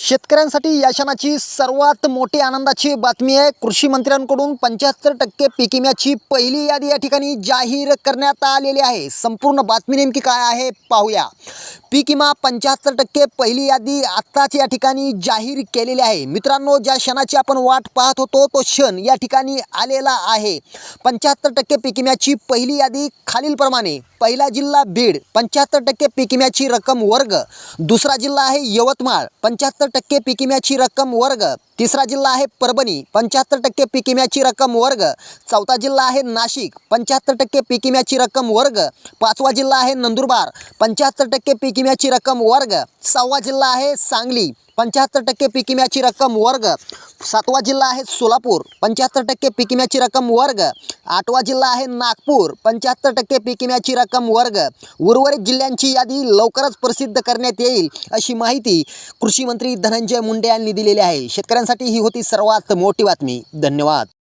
शेतकऱ्यांसाठी या क्षणाची सर्वात मोठी आनंदाची बातमी आहे। कृषी मंत्र्यांकडून 75% पीक विम्याची पहिली यादी या ठिकाणी जाहीर करण्यात आलेली आहे। संपूर्ण बातमी नेमकी काय आहे पाहूया। पीक विमा 75% पहिली यादी आत्ताच या ठिकाणी जाहीर केलेली आहे। मित्रांनो, ज्या क्षणाची आपण वाट पाहत होतो तो क्षण या ठिकाणी आलेला आहे। 75% पीक विम्याची पहिली यादी खालीलप्रमाणे। पहिला जिल्हा बीड, 75% पीक विम्याची रक्कम वर्ग। दुसरा जिल्हा आहे यवतमाळ, 75% पीक विम्याची रक्कम वर्ग। तिसरा जिल्हा आहे परभणी, 75% पीक विम्याची रक्कम वर्ग। चौथा जिल्हा आहे नाशिक, 75% पीक विम्याची रक्कम वर्ग। पाचवा जिल्हा आहे नंदुरबार, 75% पीक विम्याची रक्कम वर्ग। सहावा जिल्हा आहे सांगली, 75% पीक विम्याची रक्कम वर्ग। सातवा जिल्हा आहे सोलापूर, 75% पीक विम्याची रक्कम वर्ग। आठवा जिल्हा आहे नागपूर, 75% पीक विम्याची रक्कम वर्ग। उर्वरित जिल्ह्यांची यादी लवकरच प्रसिद्ध करण्यात येईल, अशी माहिती कृषी मंत्री धनंजय मुंडे यांनी दिलेली आहे। शेतकऱ्यांसाठी ही होती सर्वात मोठी बातमी। धन्यवाद।